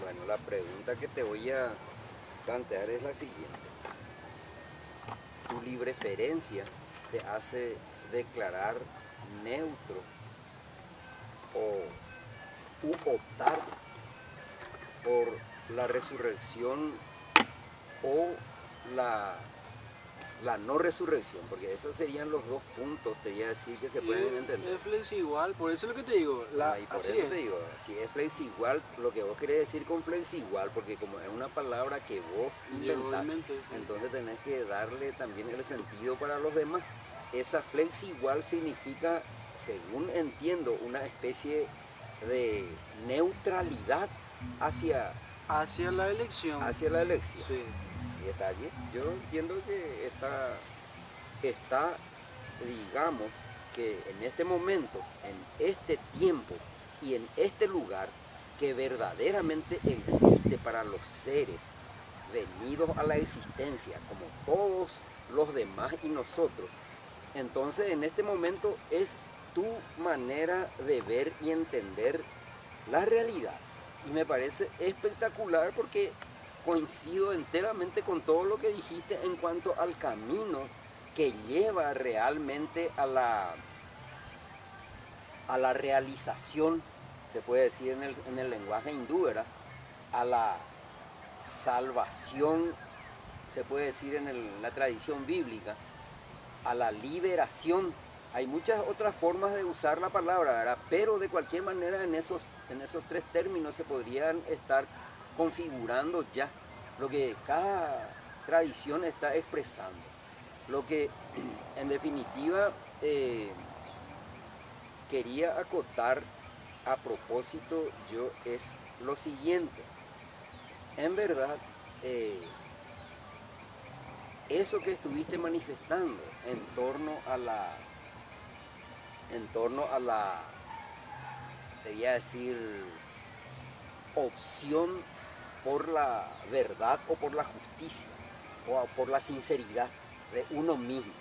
Bueno, la pregunta que te voy a plantear es la siguiente. ¿Tu libreferencia te hace declarar neutro o optar por la resurrección o la, la no resurrección? Porque esos serían los dos puntos, te voy a decir, que se Y pueden entender. es flex igual, por eso es lo que te digo, Y por así eso es. te digo, si es flex igual, lo que vos querés decir con flex igual, porque como es una palabra que vos Yo inventás, obviamente, sí. entonces tenés que darle también el sentido para los demás. Esa flex igual significa, según entiendo, una especie de neutralidad hacia, Hacia la elección, hacia la elección. sí. Y está bien. Yo entiendo que está, digamos, que en este momento, en este tiempo y en este lugar, que verdaderamente existe para los seres venidos a la existencia, como todos los demás y nosotros, entonces en este momento es tu manera de ver y entender la realidad. Y me parece espectacular porque coincido enteramente con todo lo que dijiste en cuanto al camino que lleva realmente a la realización, se puede decir en el lenguaje hindú, ¿verdad? A la salvación, se puede decir en la tradición bíblica, a la liberación. Hay muchas otras formas de usar la palabra, ¿verdad? Pero de cualquier manera en esos tres términos se podrían estar configurando ya lo que cada tradición está expresando. Lo que en definitiva quería acotar a propósito yo es lo siguiente. En verdad, eso que estuviste manifestando en torno a la, te voy a decir, opción por la verdad o por la justicia o por la sinceridad de uno mismo,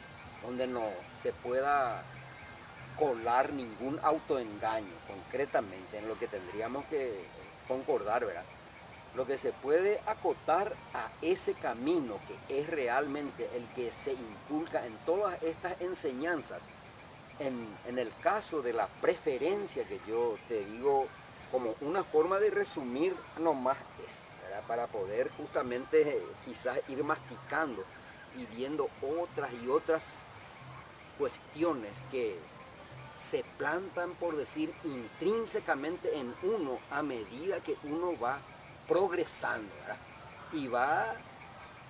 donde no se pueda colar ningún autoengaño, concretamente en lo que tendríamos que concordar, ¿verdad? Lo que se puede acotar a ese camino que es realmente el que se inculca en todas estas enseñanzas, en el caso de la preferencia que yo te digo como una forma de resumir nomás es, ¿verdad? Para poder justamente quizás ir masticando y viendo otras y otras cuestiones que se plantan, por decir, intrínsecamente en uno a medida que uno va progresando, ¿verdad? Y va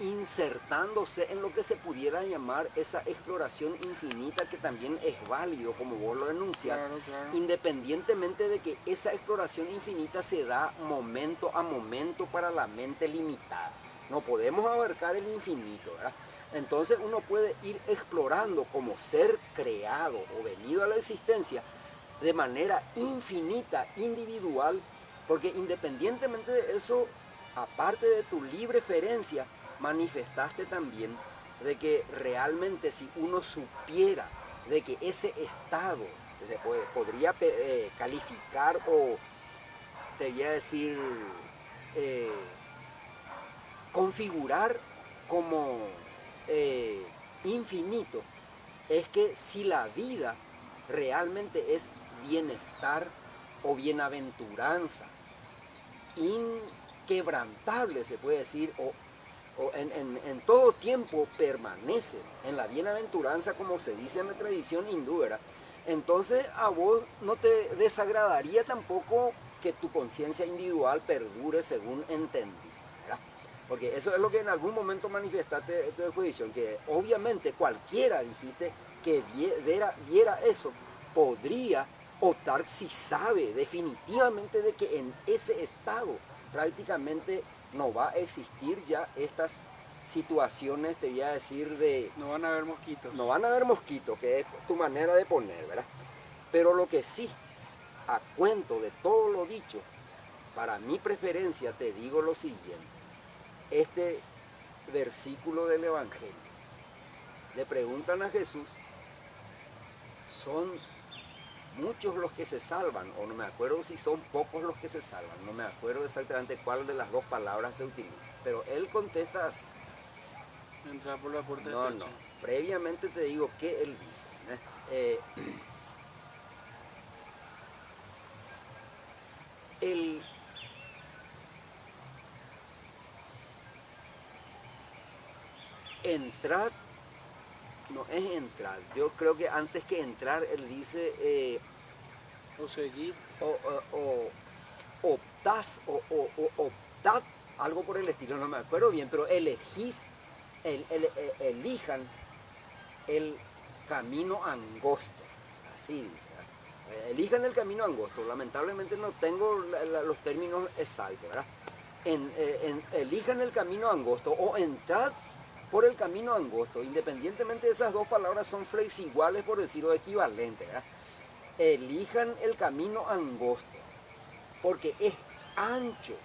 insertándose en lo que se pudiera llamar esa exploración infinita, que también es válido, como vos lo enuncias, Claro, claro. independientemente de que esa exploración infinita se da momento a momento para la mente limitada. No podemos abarcar el infinito, ¿verdad? Entonces uno puede ir explorando como ser creado o venido a la existencia de manera infinita, individual, porque independientemente de eso, aparte de tu libre ferencia, manifestaste también de que realmente si uno supiera de que ese estado podría calificar o te voy a decir eh, configurar como eh, infinito, es que si la vida realmente es bienestar o bienaventuranza, inquebrantable se puede decir, o en todo tiempo permanece en la bienaventuranza, como se dice en la tradición hindú, ¿verdad? Entonces a vos no te desagradaría tampoco que tu conciencia individual perdure según entendí, ¿verdad? Porque eso es lo que en algún momento manifestaste de tu exposición, que obviamente cualquiera, dijiste, que viera eso, podría optar si sabe definitivamente de que en ese estado prácticamente no va a existir ya estas situaciones, te voy a decir, de... No van a haber mosquitos. No van a haber mosquitos, que es tu manera de poner, ¿verdad? Pero lo que sí, a cuento de todo lo dicho, para mi preferencia te digo lo siguiente. Este versículo del Evangelio. Le preguntan a Jesús, son muchos los que se salvan, o no me acuerdo si son pocos los que se salvan, no me acuerdo exactamente cuál de las dos palabras se utiliza, pero él contesta así. Entrar por la puerta No, estrecha. no, previamente te digo qué él dice. El entrar, no es entrar, yo creo que antes que entrar él dice O seguir. optás o optad, algo por el estilo, no me acuerdo bien, pero elegís, elijan el camino angosto, así dice. Elijan el camino angosto, lamentablemente no tengo los términos exactos, ¿verdad? Elijan el camino angosto o entrad por el camino angosto, independientemente de esas dos palabras son flexiguales por decirlo equivalente, ¿verdad? Elijan el camino angosto, porque es ancho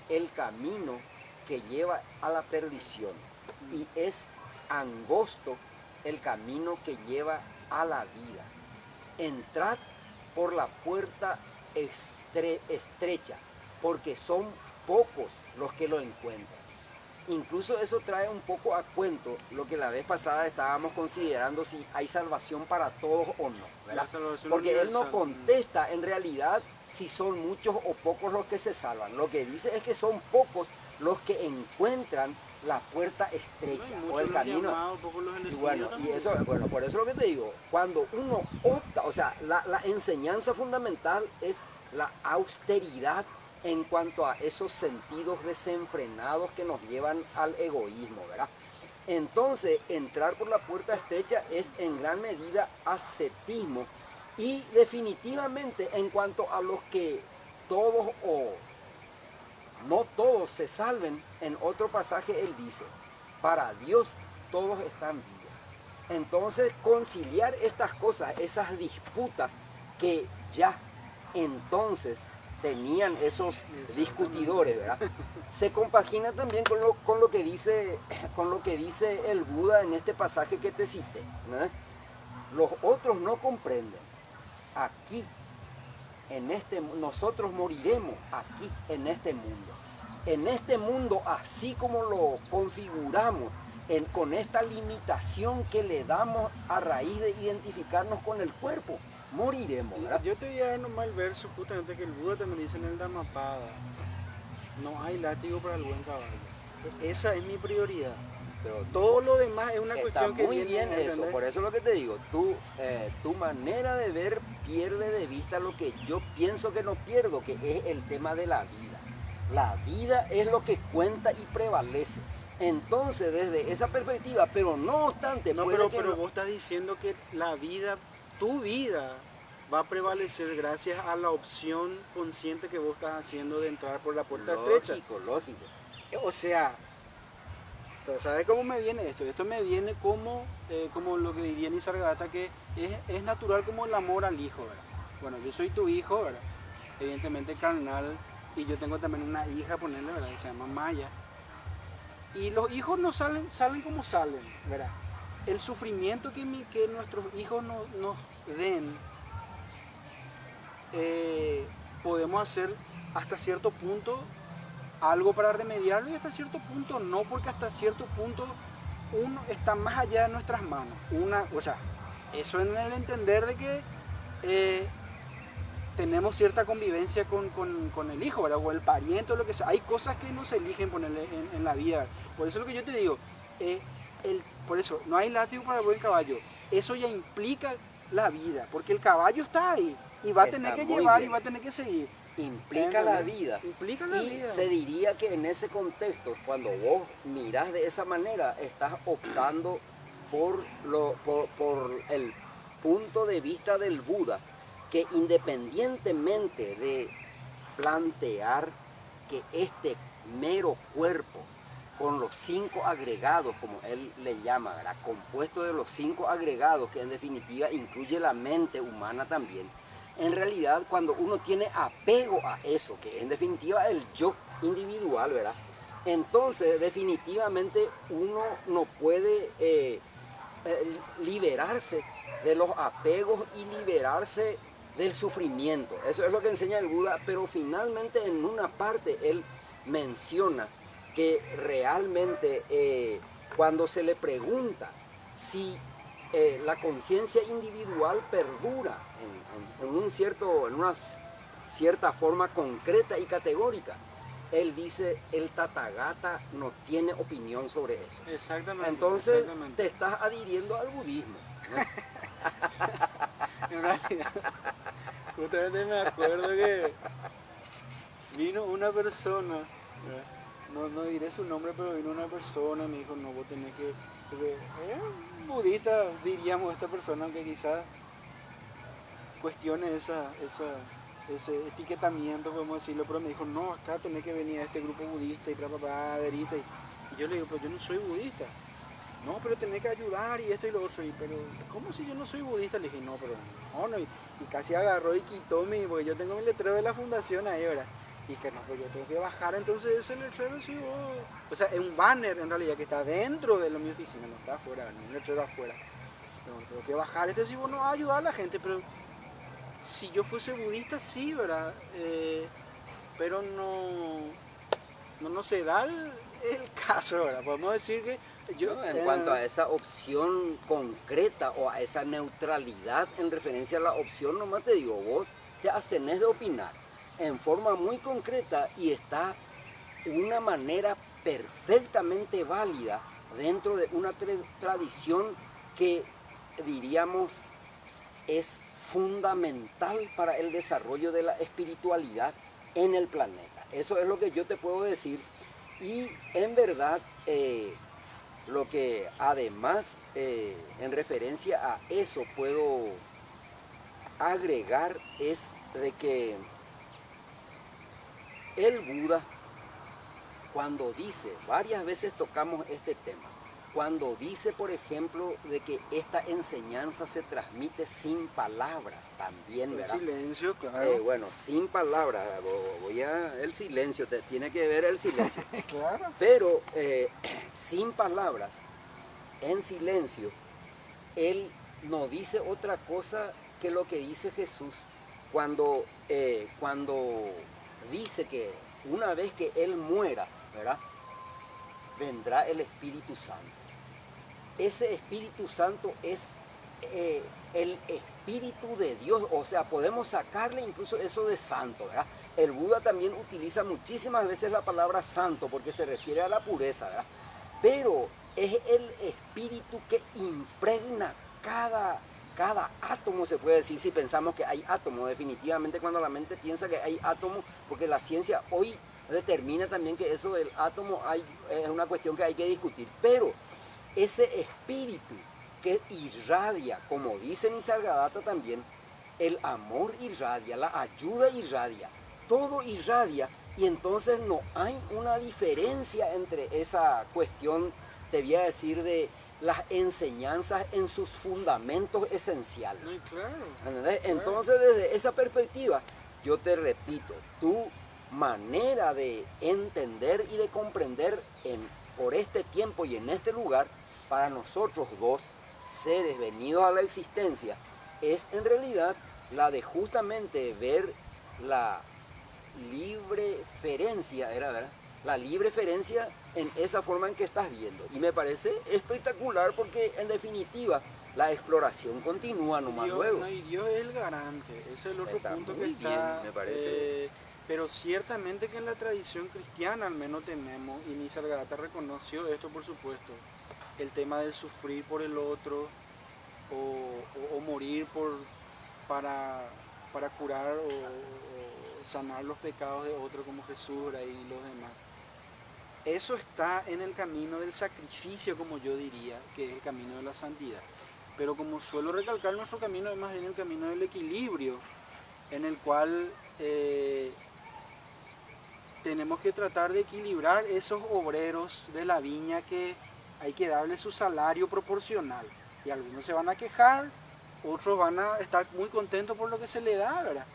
el camino que lleva a la perdición y es angosto el camino que lleva a la vida. Entrad por la puerta estrecha, porque son pocos los que lo encuentran. Incluso eso trae un poco a cuento lo que la vez pasada estábamos considerando si hay salvación para todos o no, ¿verdad? Porque él no contesta en realidad si son muchos o pocos los que se salvan. Lo que dice es que son pocos los que encuentran la puerta estrecha o el camino. Y bueno, por eso lo que te digo, cuando uno opta, o sea, la enseñanza fundamental es la austeridad en cuanto a esos sentidos desenfrenados que nos llevan al egoísmo, ¿verdad? Entonces, entrar por la puerta estrecha es en gran medida ascetismo y definitivamente en cuanto a los que todos o no todos se salven, en otro pasaje él dice, para Dios todos están vivos. Entonces, conciliar estas cosas, esas disputas que ya entonces tenían esos discutidores, ¿verdad? Se compagina también con lo que dice el Buda en este pasaje que te cité, ¿no? Los otros no comprenden. Aquí, nosotros moriremos aquí en este mundo. En este mundo, así como lo configuramos, con esta limitación que le damos a raíz de identificarnos con el cuerpo, moriremos, ¿verdad? Yo te voy a dar nomás el verso justamente que el Buda también dice en el Dhammapada. No hay látigo para el buen caballo. Esa es mi prioridad. Pero todo lo demás es una cuestión que muy bien eso, por eso es lo que te digo, tu manera de ver pierde de vista lo que yo pienso que no pierdo, que es el tema de la vida. La vida es lo que cuenta y prevalece. Entonces, desde esa perspectiva, pero no obstante... No, pero vos estás diciendo que la vida, tu vida, va a prevalecer gracias a la opción consciente que vos estás haciendo de entrar por la puerta estrecha. Lógico. O sea, ¿sabes cómo me viene esto? Esto me viene como lo que diría Nisargadatta, que es natural como el amor al hijo, ¿verdad? Bueno, yo soy tu hijo, ¿verdad? Evidentemente carnal, y yo tengo también una hija, ponerle, ¿verdad? Que se llama Maya. Y los hijos no salen como salen, ¿verdad? El sufrimiento que nuestros hijos nos den, podemos hacer hasta cierto punto algo para remediarlo y hasta cierto punto no, porque hasta cierto punto uno está más allá de nuestras manos. O sea, eso en el entender de que tenemos cierta convivencia con el hijo, ¿verdad? O el pariente o lo que sea. Hay cosas que no se eligen ponerle en la vida. Por eso es lo que yo te digo, por eso no hay látigo para el buen caballo. Eso ya implica la vida, porque el caballo está ahí y va a tener que llevar y va a tener que seguir. Implica la vida. Implica la vida. Se diría que en ese contexto, cuando vos mirás de esa manera, estás optando por el punto de vista del Buda, que independientemente de plantear que este mero cuerpo, con los 5 agregados, como él le llama, ¿verdad? Compuesto de los 5 agregados, que en definitiva incluye la mente humana también, en realidad cuando uno tiene apego a eso, que en definitiva el yo individual, ¿verdad? Entonces definitivamente uno no puede liberarse de los apegos y liberarse del sufrimiento. Eso es lo que enseña el Buda, pero finalmente en una parte él menciona que realmente cuando se le pregunta si la conciencia individual perdura en una cierta forma concreta y categórica, él dice, el Tathagata no tiene opinión sobre eso. Exactamente. Entonces exactamente. te estás adhiriendo al budismo, ¿no? En realidad, justamente me acuerdo que vino una persona, no diré su nombre, pero vino una persona y me dijo, no, vos tenés que... Porque es budista, diríamos, esta persona, aunque quizás cuestione ese etiquetamiento, podemos decirlo, pero me dijo, no, acá tenés que venir a este grupo budista y adherirte. Y yo le digo, pero yo no soy budista. No, pero tenés que ayudar y esto y lo otro. Y, pero, ¿cómo si yo no soy budista? Le dije, no, pero no. Y casi agarró y quitó porque yo tengo mi letrero de la fundación ahí, ¿verdad? Y que no, pues yo tengo que bajar entonces ese letrero, sí, o sea, es un banner en realidad que está dentro de mi oficina, no está afuera, no un letrero afuera. No, tengo que bajar, este sí, bueno, a ayudar a la gente, pero si yo fuese budista, sí, ¿verdad? Pero no se da el caso, ¿verdad? Podemos decir que yo... ¿No? En cuanto a esa opción concreta o a esa neutralidad en referencia a la opción, nomás te digo, vos te abstenés de opinar en forma muy concreta y está una manera perfectamente válida dentro de una tradición que diríamos es fundamental para el desarrollo de la espiritualidad en el planeta. Eso es lo que yo te puedo decir y en verdad lo que además en referencia a eso puedo agregar es de que el Buda, cuando dice, varias veces tocamos este tema, cuando dice, por ejemplo, de que esta enseñanza se transmite sin palabras también, ¿verdad? El silencio, claro. Bueno, sin palabras, el silencio, te tiene que ver el silencio. Claro. Pero sin palabras, en silencio, él no dice otra cosa que lo que dice Jesús cuando dice que una vez que él muera, ¿verdad? Vendrá el Espíritu Santo. Ese Espíritu Santo es el Espíritu de Dios, o sea, podemos sacarle incluso eso de santo, ¿verdad? El Buda también utiliza muchísimas veces la palabra santo porque se refiere a la pureza, ¿verdad? Pero es el Espíritu que impregna cada átomo, se puede decir, si pensamos que hay átomos. Definitivamente cuando la mente piensa que hay átomos, porque la ciencia hoy determina también que eso del átomo es una cuestión que hay que discutir, pero ese espíritu que irradia, como dice Nisargadatta también, el amor irradia, la ayuda irradia, todo irradia, y entonces no hay una diferencia entre esa cuestión, te voy a decir, de las enseñanzas en sus fundamentos esenciales. No, claro. ¿Entendés? Entonces, desde esa perspectiva, yo te repito, tu manera de entender y de comprender por este tiempo y en este lugar, para nosotros dos seres venidos a la existencia, es en realidad la de justamente ver la libreferencia, ¿verdad? La libreferencia en esa forma en que estás viendo. Y me parece espectacular porque en definitiva la exploración continúa nomás luego. No, y Dios es el garante, ese es el otro Está punto muy que está. bien, me parece. Pero ciertamente que en la tradición cristiana al menos tenemos, y Nisargadatta reconoció esto por supuesto, el tema del sufrir por el otro o morir para curar o sanar los pecados de otro como Jesús y los demás. Eso está en el camino del sacrificio, como yo diría, que es el camino de la santidad. Pero como suelo recalcar, nuestro camino es más bien el camino del equilibrio, en el cual tenemos que tratar de equilibrar esos obreros de la viña que hay que darle su salario proporcional. Y algunos se van a quejar, otros van a estar muy contentos por lo que se le da, ¿verdad?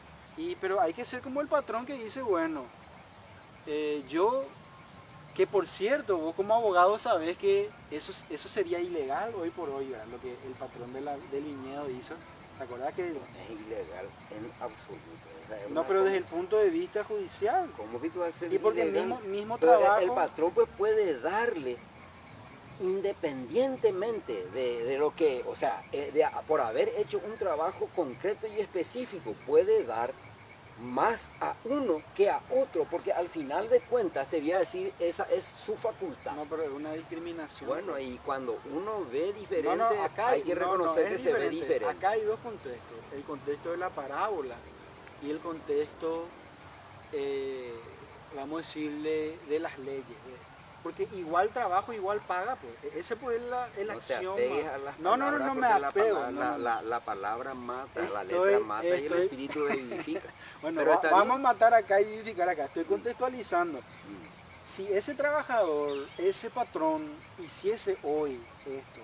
Pero hay que ser como el patrón que dice, bueno, yo Que por cierto, vos como abogado sabés que eso sería ilegal hoy por hoy, ¿verdad? Lo que el patrón del viñedo hizo. ¿Te acordás que...? Es ilegal en absoluto. O sea, es No, una pero desde el forma- punto de vista judicial. ¿Cómo que tú vas a ser Y porque el ilegal? mismo Pero trabajo... el patrón pues puede darle independientemente de lo que, o sea, por haber hecho un trabajo concreto y específico, puede dar más a uno que a otro, porque al final de cuentas te voy a decir, esa es su facultad. No, pero es una discriminación. Bueno, y cuando uno ve diferente, No, no, acá hay que reconocer es que se ve diferente. Acá hay dos contextos. El contexto de la parábola y el contexto, vamos a decirle, de las leyes. Porque igual trabajo, igual paga, pues. Ese pues es la No te axioma. apegues a las No, palabras, me porque apego. la palabra mata, la Estoy- letra mata y el estoy- espíritu vivifica. Bueno, Pero está vamos a bien. matar acá y vivificar acá. Estoy contextualizando. Mm. Si ese trabajador, ese patrón, hiciese hoy esto,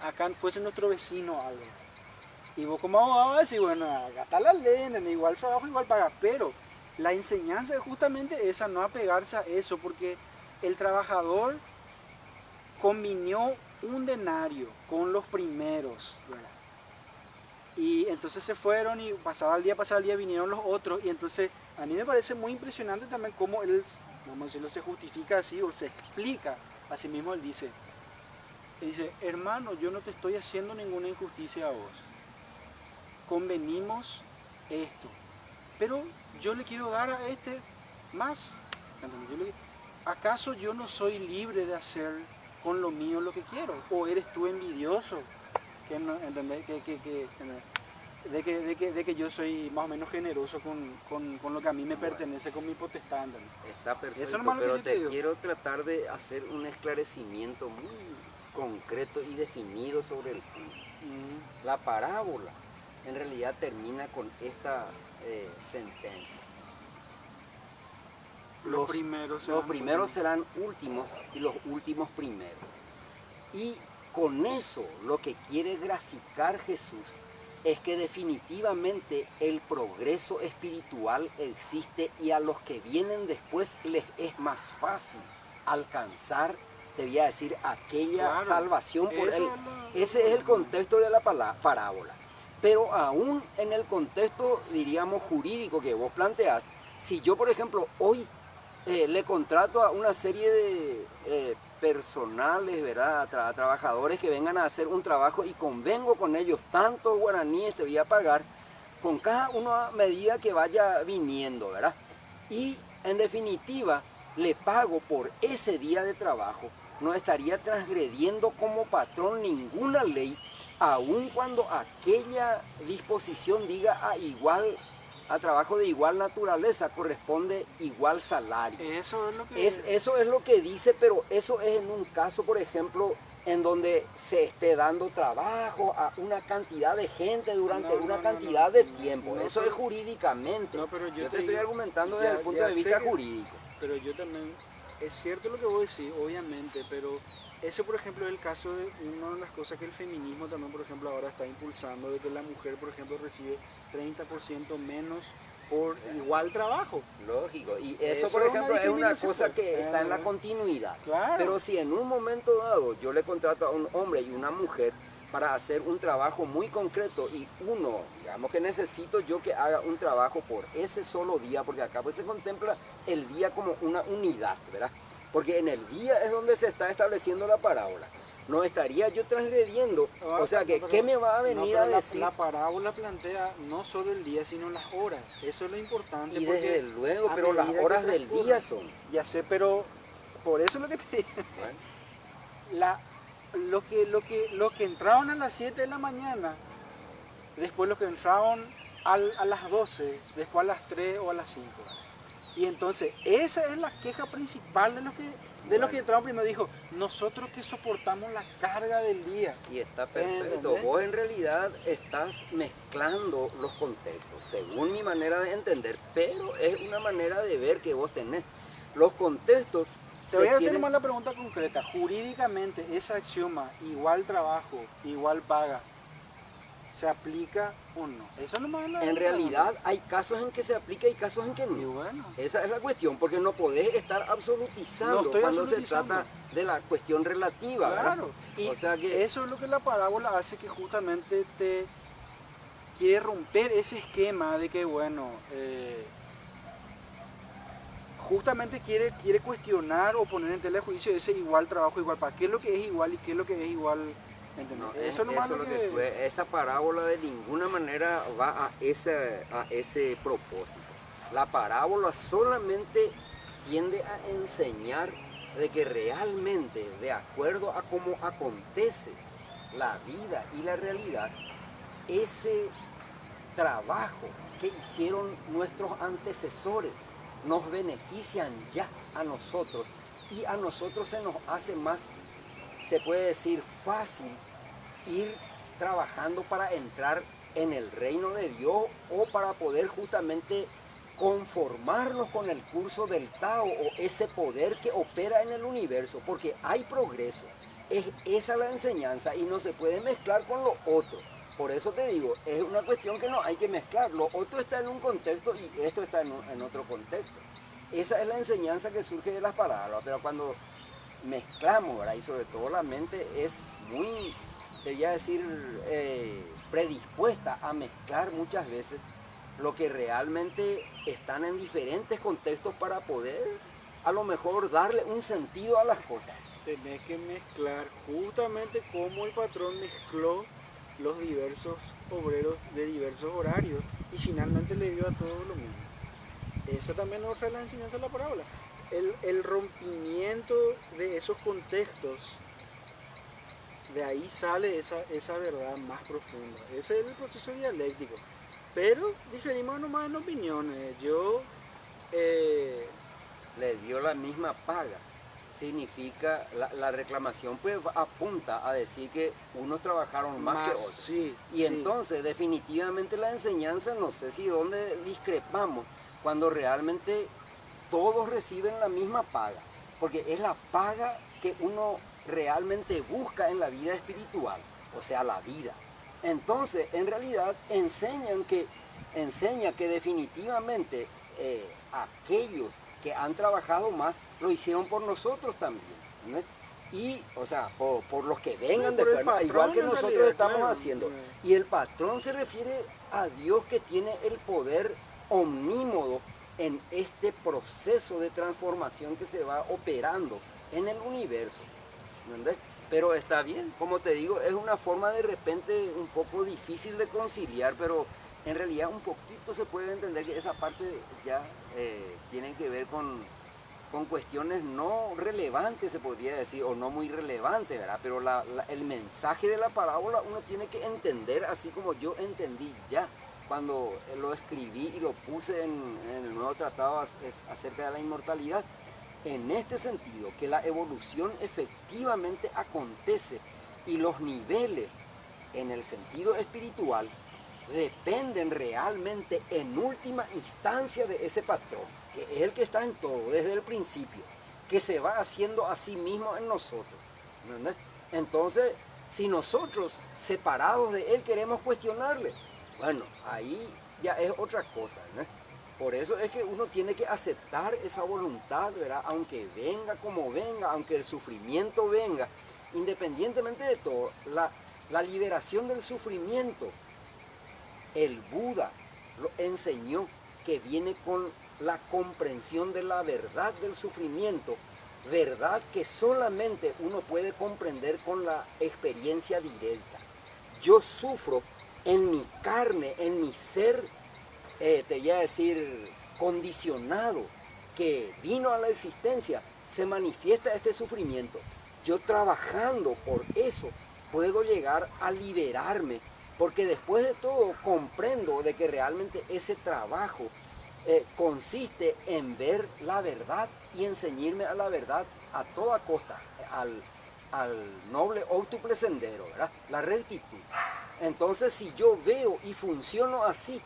acá fuese nuestro vecino algo, y vos como abogado vas a decir, bueno, acá está la ley, nene, igual trabajo, igual paga, pero la enseñanza es justamente esa, no apegarse a eso, porque el trabajador convinió un denario con los primeros, ¿verdad? Y entonces se fueron y pasaba el día, vinieron los otros, y entonces a mí me parece muy impresionante también cómo él, vamos a decirlo, se justifica así o se explica a sí mismo. Él dice, hermano, yo no te estoy haciendo ninguna injusticia a vos, convenimos esto, pero yo le quiero dar a este más. ¿Acaso yo no soy libre de hacer con lo mío lo que quiero? ¿O eres tú envidioso? Que no, ¿entendés? De que yo soy más o menos generoso con lo que a mí me pertenece, con mi potestad, ¿entendés? Está perfecto, Eso es lo malo que pero yo te te digo. quiero tratar de hacer un esclarecimiento muy concreto y definido sobre el punto. La parábola en realidad termina con esta sentencia. Los primeros serán últimos y los últimos primeros. Y con eso lo que quiere graficar Jesús es que definitivamente el progreso espiritual existe y a los que vienen después les es más fácil alcanzar, te voy a decir, aquella Claro, salvación por eso él. es lo- Ese es el contexto de la parábola. Pero aún en el contexto, diríamos, jurídico que vos planteás, si yo, por ejemplo, hoy le contrato a una serie de personales, ¿verdad? A trabajadores que vengan a hacer un trabajo y convengo con ellos, tantos guaraníes te voy a pagar, con cada uno a medida que vaya viniendo, ¿verdad? Y en definitiva, le pago por ese día de trabajo, no estaría transgrediendo como patrón ninguna ley, aun cuando aquella disposición diga a trabajo de igual naturaleza corresponde igual salario. Eso es lo que... Eso es lo que dice, pero eso es en un caso, por ejemplo, en donde se esté dando trabajo a una cantidad de gente durante una cantidad de tiempo. Eso es jurídicamente. No, pero yo te estoy argumentando desde el punto ya de sé vista que- jurídico. Pero yo también, es cierto lo que vos decís, obviamente, pero ese, por ejemplo, es el caso de una de las cosas que el feminismo también, por ejemplo, ahora está impulsando, de que la mujer, por ejemplo, recibe 30% menos por igual trabajo. Lógico, y Eso eso, por es ejemplo, una es una discriminación, cosa pues. que está en la continuidad. Claro. Pero si en un momento dado yo le contrato a un hombre y una mujer para hacer un trabajo muy concreto y uno, digamos que necesito yo que haga un trabajo por ese solo día, porque acá pues se contempla el día como una unidad, ¿verdad? Porque en el día es donde se está estableciendo la parábola. No estaría yo transgrediendo, o sea que, ¿qué me va a venir a decir? La parábola plantea no solo el día, sino las horas. Eso es lo importante. Y porque desde luego, a pero las medida que horas del transcurre- día son. Ya sé, pero por eso es lo que te digo. Bueno, Los que entraron a las 7 de la mañana, después los que entraron a las 12, después a las 3 o a las 5. Y entonces, esa es la queja principal de los que entraron primero. Dijo, nosotros que soportamos la carga del día. y está perfecto. ¿Entendés? Vos en realidad estás mezclando los contextos, según mi manera de entender, pero es una manera de ver que vos tenés. Los contextos Te voy a hacer quieren- nomás la pregunta concreta. Jurídicamente, ese axioma, igual trabajo, igual paga, ¿se aplica o no? Eso nomás es En realidad hay casos en que se aplica y casos en que Y no. bueno, Esa es la cuestión, porque no podés estar No absolutizando estoy cuando absolutizando. se trata de la cuestión relativa, ¿verdad? claro. Y O sea que eso es lo que la parábola hace, que justamente te quiere romper ese esquema de que, bueno, justamente quiere cuestionar o poner en tela de juicio ese igual trabajo igual. ¿Para qué es lo que es igual y qué es lo que es igual? ¿Entendés? no, Eso nomás eso lo es lo que fue. Esa parábola de ninguna manera va a ese propósito. La parábola solamente tiende a enseñar de que realmente, de acuerdo a cómo acontece la vida y la realidad, ese trabajo que hicieron nuestros antecesores nos benefician ya a nosotros, y a nosotros se nos hace más, se puede decir, fácil ir trabajando para entrar en el reino de Dios, o para poder justamente conformarnos con el curso del Tao, o ese poder que opera en el universo, porque hay progreso. Es esa la enseñanza y no se puede mezclar con lo otro. Por eso te digo, es una cuestión que no hay que mezclar. Lo otro está en un contexto y esto está en otro contexto. Esa es la enseñanza que surge de las palabras, pero cuando mezclamos, ¿verdad? Y sobre todo la mente es muy, quería decir, predispuesta a mezclar muchas veces lo que realmente están en diferentes contextos para poder a lo mejor darle un sentido a las cosas. tenés que mezclar justamente como el patrón mezcló los diversos obreros de diversos horarios y finalmente le dio a todos lo mismo. Esa también es otra de las enseñanzas de la parábola. El rompimiento de esos contextos, de ahí sale esa verdad más profunda. Ese es el proceso dialéctico. Pero diferimos nomás en opiniones. Yo, Le dio la misma paga. Significa, la reclamación pues apunta a decir que unos trabajaron más que otros. sí, Y entonces definitivamente la enseñanza, no sé si dónde discrepamos, cuando realmente todos reciben la misma paga, porque es la paga que uno realmente busca en la vida espiritual, o sea, la vida. Entonces, en realidad enseña que definitivamente aquellos que han trabajado más lo hicieron por nosotros también, ¿no? Y, o sea, por los que vengan por el después, patrón, igual que en nosotros realidad, estamos claro. haciendo. Y el patrón se refiere a Dios, que tiene el poder omnímodo en este proceso de transformación que se va operando en el universo, ¿entendés? Pero está bien, como te digo, es una forma de repente un poco difícil de conciliar, pero en realidad un poquito se puede entender que esa parte ya tiene que ver con cuestiones no relevantes, se podría decir, o no muy relevantes, ¿verdad? Pero el mensaje de la parábola uno tiene que entender así como yo entendí ya cuando lo escribí y lo puse en el nuevo tratado acerca de la inmortalidad. En este sentido, que la evolución efectivamente acontece y los niveles en el sentido espiritual dependen realmente en última instancia de ese patrón, que es el que está en todo desde el principio, que se va haciendo a sí mismo en nosotros, ¿entendés? Entonces, si nosotros separados de él queremos cuestionarle, bueno, ahí ya es otra cosa, ¿no? Por eso es que uno tiene que aceptar esa voluntad, ¿verdad? Aunque venga como venga, aunque el sufrimiento venga, independientemente de todo, la liberación del sufrimiento, el Buda lo enseñó, que viene con la comprensión de la verdad del sufrimiento, verdad que solamente uno puede comprender con la experiencia directa. Yo sufro en mi carne, en mi ser, te voy a decir, condicionado, que vino a la existencia, se manifiesta este sufrimiento. Yo trabajando por eso puedo llegar a liberarme, porque después de todo comprendo de que realmente ese trabajo consiste en ver la verdad y en ceñirme a la verdad a toda costa, al noble óctuple sendero, ¿verdad? La rectitud. Entonces, si yo veo y funciono así,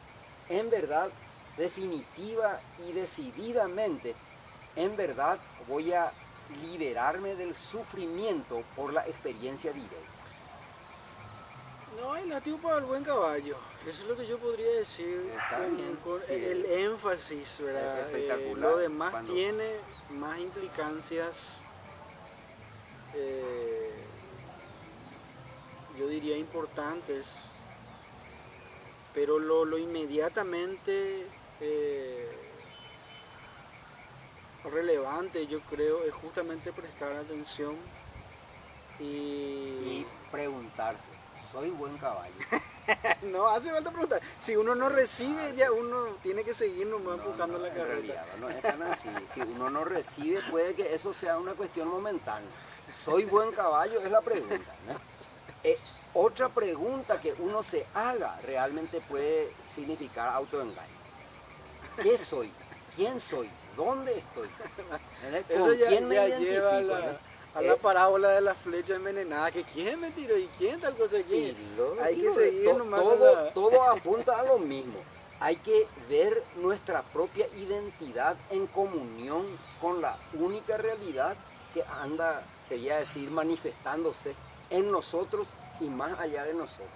en verdad, definitiva y decididamente, en verdad voy a liberarme del sufrimiento por la experiencia directa. No hay látigo para el buen caballo. Eso es lo que yo podría decir Está bien, con sí. el énfasis, ¿verdad? Es espectacular. Lo demás Cuando- tiene más implicancias, eh, yo diría importantes, pero lo inmediatamente relevante, yo creo, es justamente prestar atención y Y preguntarse, ¿soy buen caballo? no hace falta preguntar. Si uno no recibe, ya uno tiene que seguir nomás No, buscando no, la en carrera. realidad no es tan así. Si uno no recibe, puede que eso sea una cuestión momentánea. ¿Soy buen caballo? Es la pregunta, ¿no? Otra pregunta que uno se haga realmente puede significar autoengaño. ¿Qué soy? ¿Quién soy? ¿Dónde estoy? Eso ¿Con ya, quién me ya identifico? lleva a ¿no? la parábola de la flecha envenenada, que quién me tiró y quién tal cosa, quién. Hay que seguir nomás todo apunta a lo mismo. Hay que ver nuestra propia identidad en comunión con la única realidad que anda, quería decir, manifestándose en nosotros y más allá de nosotros.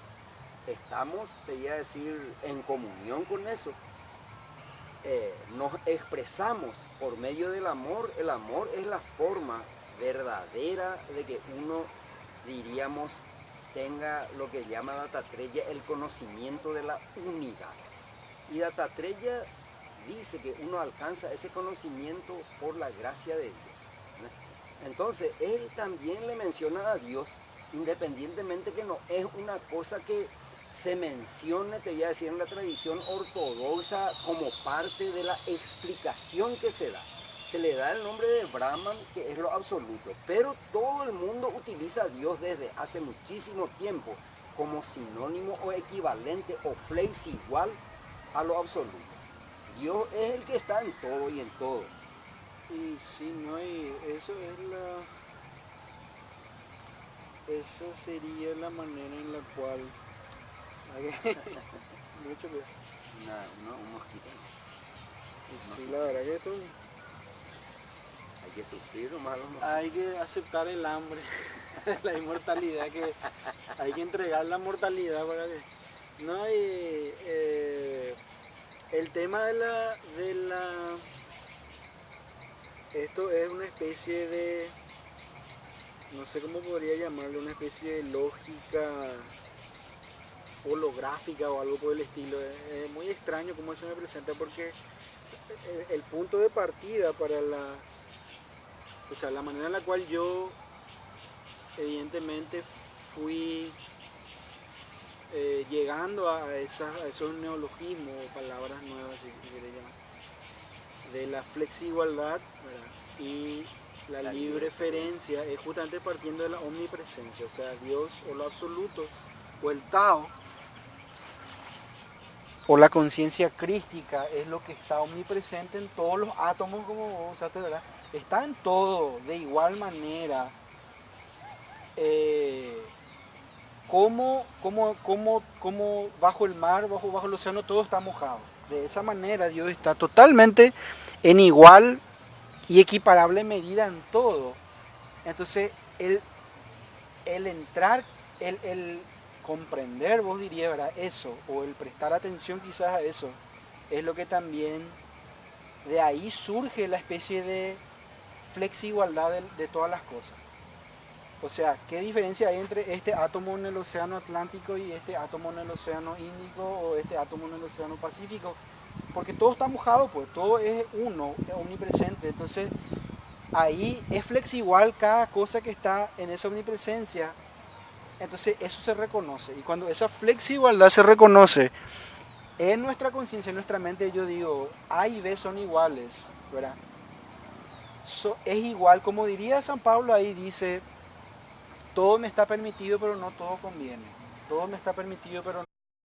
Estamos, quería decir, en comunión con eso. Nos expresamos por medio del amor. El amor es la forma verdadera de que uno, diríamos, tenga lo que llama Dattatreya el conocimiento de la unidad. Y Dattatreya dice que uno alcanza ese conocimiento por la gracia de Dios, ¿no? Entonces, él también le menciona a Dios, independientemente que no es una cosa que se mencione, te voy a decir, en la tradición ortodoxa como parte de la explicación que se da. Se le da el nombre de Brahman, que es lo absoluto, pero todo el mundo utiliza a Dios desde hace muchísimo tiempo como sinónimo o equivalente o flex igual a lo absoluto. Dios es el que está en todo y en todo. Y sí, no hay, esa sería la manera en la cual mucho cuidado. Un mosquito. Y sí, la verdad que esto Hay que sufrir nomás los mosquitos. hay que aceptar el hambre, la inmortalidad, que hay que entregar la mortalidad para que no hay el tema esto es una especie de, no sé cómo podría llamarlo, una especie de lógica holográfica o algo por el estilo. Es muy extraño cómo eso me presenta, porque el punto de partida para la manera en la cual yo evidentemente fui llegando a esos neologismos o palabras nuevas, si quiere llamar, de la flexigualdad, ¿verdad? Y la libre referencia es justamente partiendo de la omnipresencia, o sea, Dios o lo absoluto o el Tao o la conciencia crística es lo que está omnipresente en todos los átomos, como vos usaste, ¿verdad? Está en todo, de igual manera. Como bajo el mar, bajo el océano, todo está mojado. De esa manera Dios está totalmente en igual y equiparable medida en todo. Entonces, el entrar, el comprender, vos dirías, ¿verdad? Eso, o el prestar atención quizás a eso, es lo que también, de ahí surge la especie de flexigualdad de todas las cosas. O sea, ¿qué diferencia hay entre este átomo en el océano Atlántico y este átomo en el océano Índico o este átomo en el océano Pacífico? Porque todo está mojado, pues todo es uno, es omnipresente. Entonces, ahí es flexigual cada cosa que está en esa omnipresencia. Entonces, eso se reconoce. Y cuando esa flexigualdad se reconoce en nuestra conciencia, en nuestra mente, yo digo, A y B son iguales, ¿verdad? Es igual, como diría San Pablo ahí, dice, todo me está permitido, pero no todo conviene. Todo me está permitido, pero